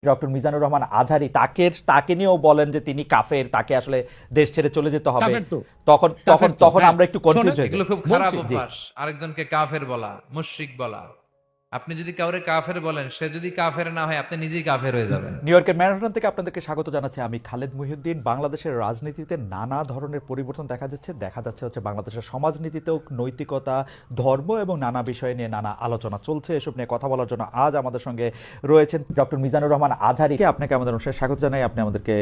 Doctor Mizanur Rahman Azhari তাকে নিয়েও বলেন যে তিনি কাফের, তাকে আসলে দেশ ছেড়ে চলে যেতে হবে। তখন তখন তখন আমরা একটু কনফিউজ হয়ে যাই। এগুলো খুব খারাপ অভ্যাস, আরেকজনকে কাফের বলা, মুশরিক বলা। আপনি যদি কাউরে কাফের বলেন, সে যদি কাফের না হয় আপনি নিজেই কাফের হয়ে যাবেন। নিউ ইয়র্কের ম্যানহাটন থেকে আপনাদেরকে স্বাগত জানাচ্ছি আমি খালেদ মুহিউদ্দিন। বাংলাদেশের রাজনীতিতে নানা ধরনের পরিবর্তন দেখা যাচ্ছে হচ্ছে বাংলাদেশের সমাজনীতিতেও নৈতিকতা, ধর্ম এবং নানা বিষয় নিয়ে নানা আলোচনা চলছে। এসব নিয়ে কথা বলার জন্য আজ আমাদের সঙ্গে রয়েছেন ডক্টর মিজানুর রহমান আজহারী। আপনাকে আমাদের অনুষ্ঠানে স্বাগত জানাই। আপনি আমাদেরকে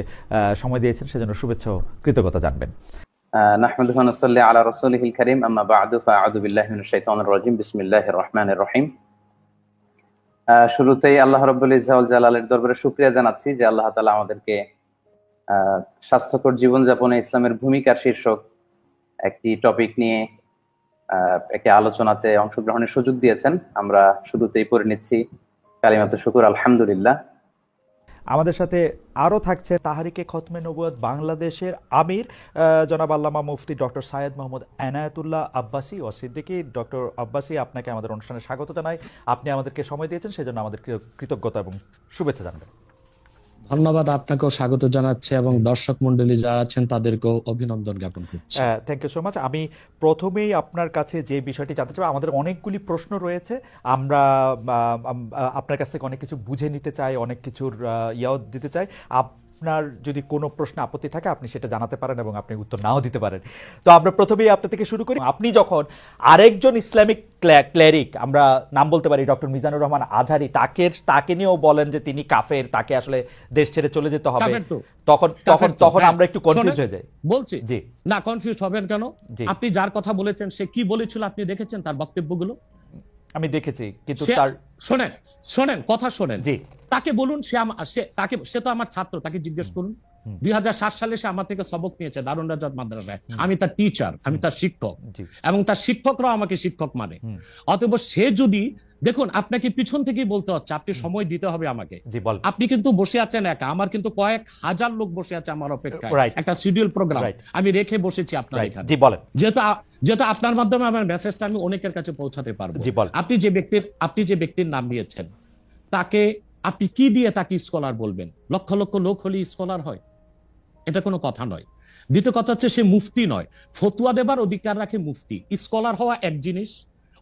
সময় দিয়েছেন, সেজন্য শুভেচ্ছা ও কৃতজ্ঞতা জানবেন। নাহমাদুহু ওয়া নুসাল্লি আলা রাসূলিহিল কারীম, আম্মা বা'দু, ফাআউযু বিল্লাহি মিনাশ শাইতানির রাজীম, বিসমিল্লাহির রহমানির রহিম। শুরুতেই আল্লাহ রাব্বুল ইজ্জা ওয়াল জালালের দরবারে শুকরিয়া জানাচ্ছি যে আল্লাহ তাআলা আমাদেরকে স্বাস্থ্যকর জীবনযাপনে ইসলামের ভূমিকার শীর্ষক একটি টপিক নিয়ে একটি আলোচনাতে অংশগ্রহণের সুযোগ দিয়েছেন। আমরা শুরুতেই পড়ে নিচ্ছি কালিমাতুশ শুকর, আলহামদুলিল্লাহ। আমাদের সাথে আরও থাকছে তাহরিকে খতমে নবুয়ত বাংলাদেশের আমির জনাব আল্লামা মুফতি ডক্টর সাইয়েদ মোহাম্মদ এনায়েতুল্লাহ আব্বাসী ও সিদ্দিকী। ডক্টর আব্বাসী, আপনাকে আমাদের অনুষ্ঠানে স্বাগত জানাই। আপনি আমাদেরকে সময় দিয়েছেন, সেজন্য আমাদের কৃতজ্ঞতা এবং শুভেচ্ছা জানাবেন। ধন্যবাদ, আপনাকেও স্বাগত জানাচ্ছি এবং দর্শক মন্ডলী যারা আছেন তাদেরকেও অভিনন্দন জ্ঞাপন করছি। Thank you so much. আমি প্রথমেই আপনার কাছে যে বিষয়টি জানতে চাই, আমাদের অনেকগুলি প্রশ্ন রয়েছে, আমরা আপনার কাছ থেকে অনেক কিছু বুঝে নিতে চাই, অনেক কিছুর ইয়াও দিতে চাই। আপনার যদি কোনো প্রশ্ন আপত্তি থাকে আপনি সেটা জানাতে পারেন এবং আপনি উত্তর নাও দিতে পারেন। তো আমরা প্রথমেই আপনার থেকে শুরু করি। আপনি যখন আরেকজন ইসলামিক ক্লেরিক, আমরা নাম বলতে পারি ডক্টর মিজানুর রহমান আজহারী, তাকে নিয়েও বলেন যে তিনি কাফের, তাকে আসলে দেশ ছেড়ে চলে যেতে হবে, তখন আমরা একটু কনফিউজ হয়ে যাই। বলছি জি না, কনফিউজ হবেন কেন? আপনি যার কথা বলেছেন সে কি বলেছিল আপনি দেখেছেন তার বক্তব্যগুলো? আমি দেখেছি, কিন্তু তার শোনেন কথা শোনেন। জি, তাকে বলুন, সে তো আমার ছাত্র, তাকে জিজ্ঞেস করুন। 2007 সালে সে আমার থেকে সবক নিয়েছে দারুন রাজাত মাদ্রাসায়। আমি তার টিচার, আমি তার শিক্ষক, এবং তার শিক্ষকরাও আমাকে শিক্ষক মানে। অতএব সে যদি, দেখুন আপনাকে পিছন থেকেই বলতে হচ্ছে, আপনি সময় দিতে হবে আমাকে। আপনি কিন্তু বসে আছেন একা, আমার কিন্তু কয়েক হাজার লোক বসে আছে আমার অপেক্ষায়, একটা শিডিউল প্রোগ্রাম আমি রেখে বসেছি আপনার এখানে। যেহেতু আপনার মাধ্যমে আমার মেসেজটা আমি অনেকের কাছে পৌঁছাতে পারবো। আপনি যে ব্যক্তির নাম নিয়েছেন, তাকে আপনি কি দিয়ে তাকে স্কলার বলবেন? লক্ষ লক্ষ লোক হলে স্কলার হয়? এটা কোনো কথা নয়। দ্বিতীয় কথা হচ্ছে, সে মুফতি নয়, ফতুয়া দেবার অধিকার রাখে মুফতি। স্কলার হওয়া এক জিনিস,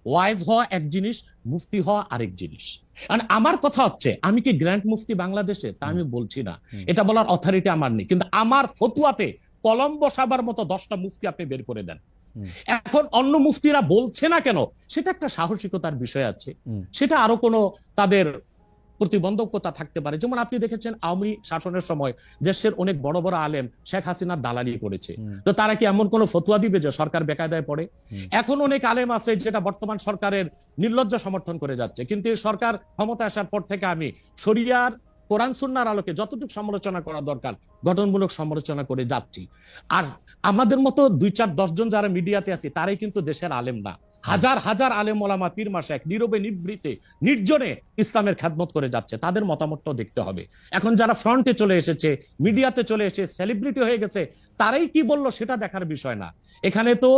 ওয়াইজ হওয়া এক জিনিস, মুফতি হওয়া আরেক জিনিস। আমার কথা হচ্ছে, আমি কি গ্র্যান্ড মুফতি বাংলাদেশে তা আমি বলছি না, এটা বলার অথরিটি আমার নেই, কিন্তু আমার ফতুয়াতে কলম বসাবার মতো 10টা মুফতি আপনি বের করে দেন। এখন অন্য মুফতিরা বলছে না কেন, সেটা একটা সাহসিকতার বিষয় আছে, সেটা আরো কোনো তাদের প্রতিবন্ধকতা থাকতে পারে। যেমন আপনি দেখেছেন আওয়ামী শাসনের সময় দেশের অনেক বড় বড় আলেম শেখ হাসিনার দালালি করেছে, তো তারা কি এমন কোন ফতুয়া দিবে যে সরকার বেকায়দায় পড়ে? এখন অনেক আলেম আছে যেটা বর্তমান সরকারের নির্লজ্জ সমর্থন করে যাচ্ছে, কিন্তু এই সরকার ক্ষমতা আসার পর থেকে আমি শরিয়ার কোরআন সুন্নাহর আলোকে যতটুকু সমালোচনা করা দরকার গঠনমূলক সমালোচনা করে যাচ্ছি। আর আমাদের মতো 2-4-10 জন যারা মিডিয়াতে আছে তারাই কিন্তু দেশের আলেম না। হাজার হাজার আলেম ওলামা, পীর মাশায়েখ নীরবে নিভৃতে নির্জনে ইসলামের খেদমত করে যাচ্ছে, তাদের মতামতটাও দেখতে হবে। এখন যারা ফ্রন্টে চলে এসেছে, মিডিয়াতে চলে এসে সেলিব্রিটি হয়ে গেছে, তারাই কি বললো সেটা দেখার বিষয় না। এখানে তো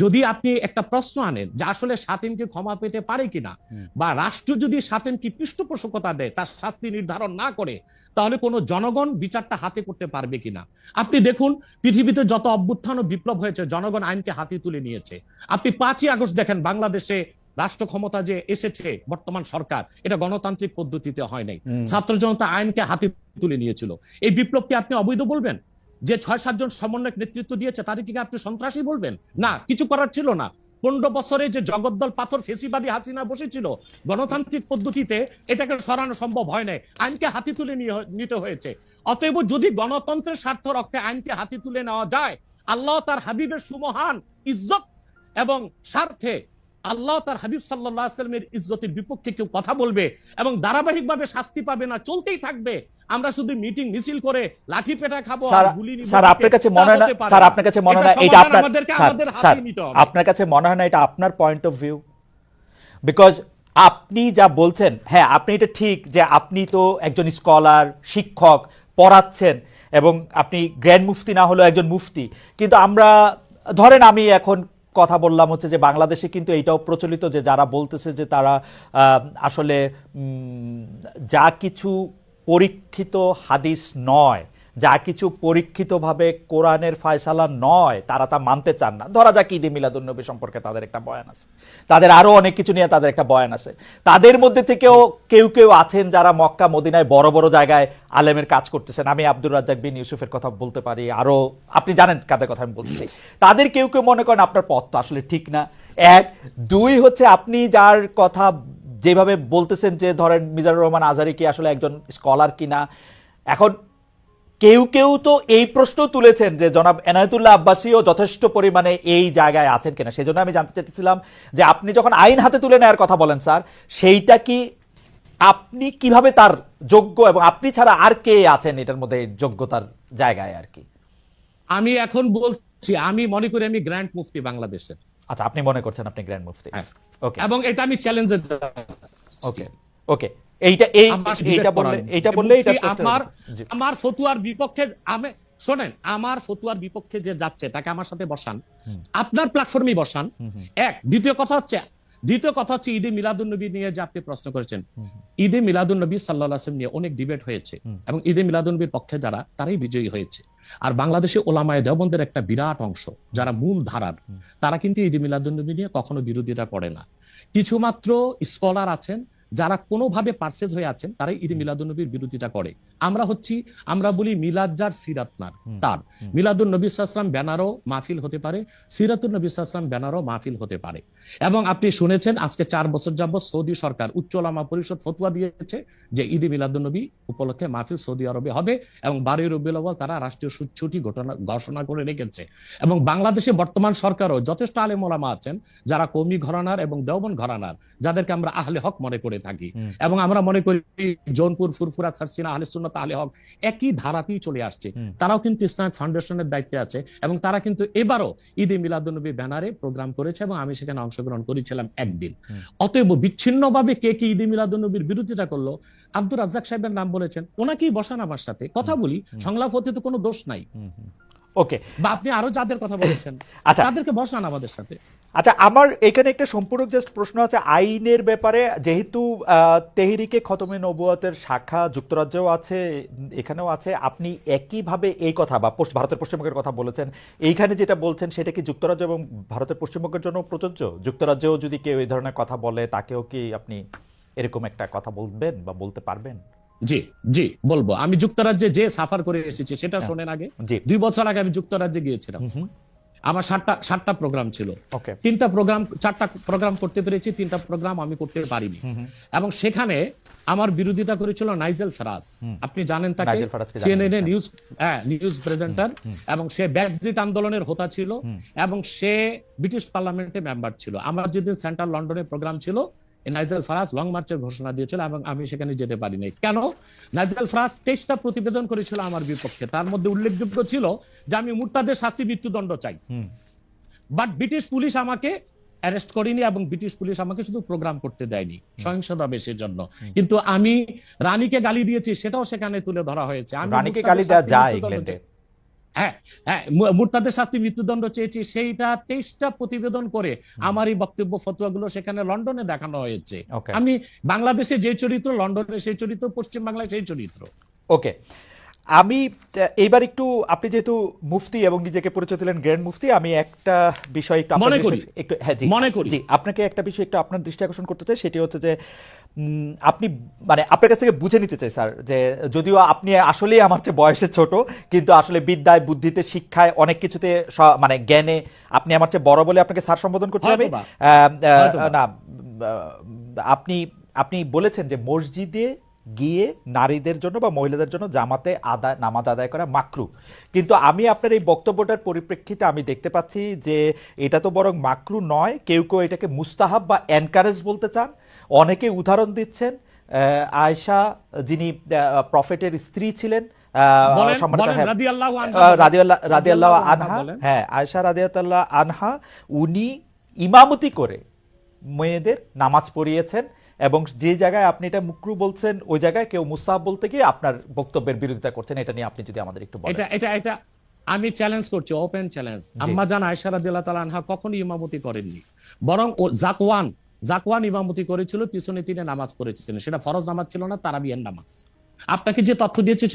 যদি আপনি একটা প্রশ্ন আনেন যে আসলে শাতিমকে ক্ষমা পেতে পারে কিনা, বা রাষ্ট্র যদি শাতিমকে পৃষ্ঠপোষকতা দেয়, তার শাস্তি নির্ধারণ না করে, তাহলে কোনো জনগণ বিচারটা হাতে করতে পারবে কিনা? আপনি দেখুন, পৃথিবীতে যত অভ্যুত্থান ও বিপ্লব হয়েছে জনগণ আইনকে হাতে তুলে নিয়েছে। আপনি 5ই আগস্ট দেখেন, বাংলাদেশে রাষ্ট্র ক্ষমতা যে এসেছে বর্তমান সরকার, এটা গণতান্ত্রিক পদ্ধতিতে হয় নাই, ছাত্র জনতা আইনকে হাতে তুলে নিয়েছিল। এই বিপ্লবকে আপনি অবৈধ বলবেন? যে 6-7 জন সমন্বয়ক নেতৃত্ব দিয়েছে তাদেরকে আপনি সন্ত্রাসী বলবেন? না, কিছু করার ছিল না। 15 বছরে যে জগদ্দল পাথর ফেসিবাদী হাসিনা বসেছিল, গণতান্ত্রিক পদ্ধতিতে এটাকে সরানো সম্ভব হয় নাই, আইনকে হাতে তুলে নিতে হয়েছে। অতএব যদি গণতন্ত্রের স্বার্থ রক্ষে আইনকে হাতে তুলে নেওয়া যায়, আল্লাহ তার হাবিবের সুমহান ইজ্জত এবং স্বার্থে আল্লাহ তার হাবিব সাল্লাল্লাহু আলাইহি ওয়াসাল্লামের ইজ্জতের বিপক্ষে কেউ কথা বলবে এবং ধারাবাহিকভাবে শাস্তি পাবে না, চলতেই থাকবে। আমরা শুধু মিটিং মিছিল করে লাঠি পেটা খাবো আর গুলি নিব। স্যার আপনার কাছে মনে হয় না, স্যার আপনার কাছে মনে হয় না এটা আপনার কাছে মনে হয় না এটা আপনার পয়েন্ট অফ ভিউ? বিকজ আপনি যা বলছেন, হ্যাঁ আপনি এটা ঠিক যে আপনি তো একজন স্কলার, শিক্ষক, পড়াচ্ছেন এবং আপনি গ্র্যান্ড মুফতি না হলেও একজন মুফতি, কিন্তু আমরা ধরেন আমি এখন কথা বললাম হচ্ছে যে বাংলাদেশে কিন্তু এইটাও প্রচলিত যে যারা বলতেছে যে তারা আসলে যা কিছু পরীক্ষিত হাদিস নয়, যা কিছু পরীক্ষিতভাবে কোরআনের ফয়সালা নয়, তারা তা মানতে চান না। ধরা যাক ঈদে মিলাদুন্নবী সম্পর্কে তাদের একটা বয়ান আছে, তাদের আরো অনেক কিছু নিয়ে তাদের একটা বয়ান আছে। তাদের মধ্যে থেকেও কেউ কেউ আছেন যারা মক্কা মদিনায় বড় বড় জায়গায় আলেমের কাজ করতেছেন। আমি আব্দুর রাজ্জাক বিন ইউসুফের কথা বলতে পারি, আরো আপনি জানেন কাদের কথা আমি বলছি। তাদের কেউ কেউ মনে করেন আপনার পথ তো আসলে ঠিক না। এক, দুই হচ্ছে আপনি যার কথা যেভাবে বলতেছেন যে ধরেন মিজানুর রহমান আজহারী কি আসলে একজন স্কলার কিনা। এখন কেউ কেউ তো এই প্রশ্ন তুলেছেন যে জনাব এনায়েতুল্লাহ আব্বাসীও যথেষ্ট পরিমাণে এই জায়গায় আছেন কিনা। সেই জন্য আমি জানতে চাইতেছিলাম যে আপনি যখন আইন হাতে তুলে নেওয়ার কথা বলেন স্যার, সেইটা কি আপনি কিভাবে তার যোগ্য, এবং আপনি ছাড়া আর কে আছেন এটার মধ্যে যোগ্যতার জায়গায় আর কি? আমি এখন বলছি, আমি মনে করি আমি গ্র্যান্ড মুফতি বাংলাদেশের। আচ্ছা, আপনি মনে করছেন আপনি গ্র্যান্ড মুফতি? ওকে, এবং এটা আমি চ্যালেঞ্জের। ওকে ওকে, এইটা বললে আমার ফতুয়ার বিপক্ষে, আমি শোনেন, আমার ফতুয়ার বিপক্ষে যে যাচ্ছে তাকে আমার সাথে বসান, আপনার প্ল্যাটফর্মে বসান। এক, দ্বিতীয় কথা হচ্ছে ঈদে মিলাদুন্নবী নিয়ে যে আপনি প্রশ্ন করেছেন, ঈদে মিলাদুন্নবী সাল্লাল্লাহু আলাইহি ওয়াসাল্লাম নিয়ে অনেক ডিবেট হয়েছে এবং ঈদে মিলাদুন্নবীর পক্ষে যারা, তারাই বিজয়ী হয়েছে। আর বাংলাদেশে ওলামায়ে দেওবন্দের একটা বিরাট অংশ যারা মূল ধারার, তারা কিন্তু ঈদে মিলাদুন্নবী নিয়ে কখনো বিরোধিতা করে না। কিছু মাত্র স্কলার আছেন যারা কোনোভাবে পার্সেজ হয়ে আছেন, তারাই ঈদে মিলাদুন্নবীর বিরোধিতা করে। আমরা বলি মিলাদ যার সিরাত নার তার, মিলাদুন নবী সাল্লাল্লাহু আলাইহি ওয়াসাল্লাম ব্যানারও মাহফিল হতে পারে, সিরাতুন নবী সাল্লাল্লাহু আলাইহি ওয়াসাল্লাম ব্যানারও মাহফিল হতে পারে। এবং আপনি শুনেছেন আজকে 4 বছর যাবত সৌদি সরকার উচ্চ ওলামা পরিষদ ফতোয়া দিয়েছে যে ঈদে মিলাদুন্নবী উপলক্ষে মাহফিল সৌদি আরবে হবে, এবং 12 রবিউল আউয়াল তারা রাষ্ট্রীয় ছুটি ঘোষণা করে রেখেছে। এবং বাংলাদেশে বর্তমান সরকারও যথেষ্ট আলেম ওলামা আছেন যারা কওমি ঘরানার এবং দেওবন্দ ঘরানার, যাদেরকে আমরা আহলে হক মনে করে থাকি। এবং আমরা মনে করি জৌনপুর, ফুরফুরা, সারসিনা, আহলে সুন্নাত, আহলে হক একই ধারাতেই চলে আসছে। তারাও কিন্তু ইসলামিক ফাউন্ডেশনের দায়িত্বে আছে, এবং তারা কিন্তু এবারও ঈদে মিলাদুন্নবী ব্যানারে প্রোগ্রাম করেছে এবং আমি সেখানে অংশগ্রহণ করেছিলাম একদিন। অতএব বিচ্ছিন্নভাবে কে কি ঈদে মিলাদুন্নবীর বিরোধিতা করলো, আব্দুর রাজ্জাক সাহেবের নাম বলেছেন, ওনাকেই বসান আমার সাথে কথা বলি, সংলাপ হতে তো কোনো দোষ নাই। ওকে, বা আপনি আরো যাদের কথা বলেছেন আচ্ছা তাদেরকে বসান আমাদের সাথে। আচ্ছা, আমার এখানে একটা সম্পূর্ণ জাস্ট প্রশ্ন আছে আইনের ব্যাপারে। যেহেতু তেহরিকে খতমে নবুয়তের শাখা যুক্তরাজ্যেও আছে, এখানেও আছে, আপনি একইভাবে এই কথা বা ভারতের পশ্চিমবঙ্গের কথা বলেছেন, এইখানে যেটা বলছেন সেটা কি যুক্তরাজ্য এবং ভারতের পশ্চিমবঙ্গের জন্য প্রযোজ্য? যুক্তরাজ্যেও যদি কেউ এই ধরনের কথা বলে, তাকেও কি আপনি এরকম একটা কথা বলবেন বা বলতে পারবেন? জি জি বলবো। আমি যুক্তরাজ্যে যে সাফার করে এসেছি সেটা শোনেন আগে। 2 বছর আগে আমি যুক্তরাজ্যে গিয়েছিলাম। আমার 7টা প্রোগ্রাম ছিল। 4টা প্রোগ্রাম করতে পেরেছি, 3টা প্রোগ্রাম আমি করতে পারিনি। এবং সেখানে আমার বিরোধিতা করেছিল নাইজেল ফারাজ। আপনি জানেন তাকে, সিএনএন নিউজ প্রেজেন্টার, এবং সে ব্রেক্সিট আন্দোলনের হোতা ছিল, এবং সে ব্রিটিশ পার্লামেন্টে মেম্বার ছিল। আমার যেদিন সেন্ট্রাল লন্ডনে প্রোগ্রাম ছিল, নাইজেল ফারাজ লং মার্চের ঘোষণা দিয়েছিল এবং আমি সেখানে যেতে পারিনি। কেন? নাইজেল ফারাজ 23টা প্রতিবেদন করেছিল আমার বিপক্ষে। তার মধ্যে উল্লেখযোগ্য ছিল যে আমি মুরতাদের শাস্তি, মৃত্যুদণ্ড চাই। বাট ব্রিটিশ পুলিশ আমাকে অ্যারেস্ট করেনি এবং ব্রিটিশ পুলিশ আমাকে শুধু প্রোগ্রাম করতে দেয়নি সহিংসতা বেশের জন্য। কিন্তু আমি রানীকে গালি দিয়েছি, সেটাও সেখানে তুলে ধরা হয়েছে। রানীকে গালি দেওয়া যায় ইংল্যান্ডে? হ্যাঁ, মুরতাদের শাস্তি, মৃত্যুদণ্ড চেয়েছি, সেইটা 23টা প্রতিবেদন করে আমার এই বক্তব্য ফতোয়াগুলো সেখানে লন্ডনে দেখানো হয়েছে। আমি বাংলাদেশে যে চরিত্র, লন্ডনে সেই চরিত্র, পশ্চিম বাংলায় সেই চরিত্র। ওকে, আমি এইবার একটু, আপনি যেহেতু মুফতি এবং নিজেকে পরিচয় দিলেন গ্র্যান্ড মুফতি, আমি একটা বিষয় একটু আপনাকে একটা বিষয় একটু আপনার দৃষ্টি আকর্ষণ করতে চাই। সেটি হচ্ছে যে আপনি মানে আপনার কাছ থেকে বুঝে নিতে চাই স্যার, যে যদিও আপনি আসলেই আমার চেয়ে বয়সে ছোট, কিন্তু আসলে বিদ্যায়, বুদ্ধিতে, শিক্ষায়, অনেক কিছুতে, মানে জ্ঞানে আপনি আমার চেয়ে বড় বলে আপনাকে স্যার সম্বোধন করছি আমি। না, আপনি বলেছেন যে মসজিদে গিয়ে নারীদের জন্য বা মহিলাদের জন্য জামাতে নামাজ আদায় করা মাকরু। কিন্তু আমি আপনার এই বক্তব্যটার পরিপ্রেক্ষিতে আমি দেখতে পাচ্ছি যে এটা তো বরং মাকরু নয়, কেউ কেউ এটাকে মুস্তাহাব বা এনকারেজ বলতে চান। অনেকে উদাহরণ দিচ্ছেন আয়েশা, যিনি প্রফেটের স্ত্রী ছিলেন, রাদিয়াল্লাহু আনহা, হ্যাঁ আয়েশা রাদিয়াল্লাহু আনহা, উনি ইমামতি করে মেয়েদের নামাজ পড়িয়েছেন, এবং যে জায়গায় আপনি এটা মুকরু বলছেন ওই জায়গায় কেউ মুস্তাহাব বলতে গিয়ে আপনার বক্তব্যের বিরোধিতা করছেন। এটা নিয়ে আপনি যদি আমাদের একটু বলেন। এটা আমি চ্যালেঞ্জ করছি, ওপেন চ্যালেঞ্জ। আম্মা জান আয়েশা রাদিয়াল্লাহু তাআলা আনহা কখনো ইমামতি করেননি, বরং জাকওয়ান ইমামতি করেছিল, পিছনে তিনি নামাজ পড়েছিলেন। সেটা ফরজ নামাজ ছিল না, তারাবিয়ার নামাজ। আপনাকে যে তথ্য দিয়েছে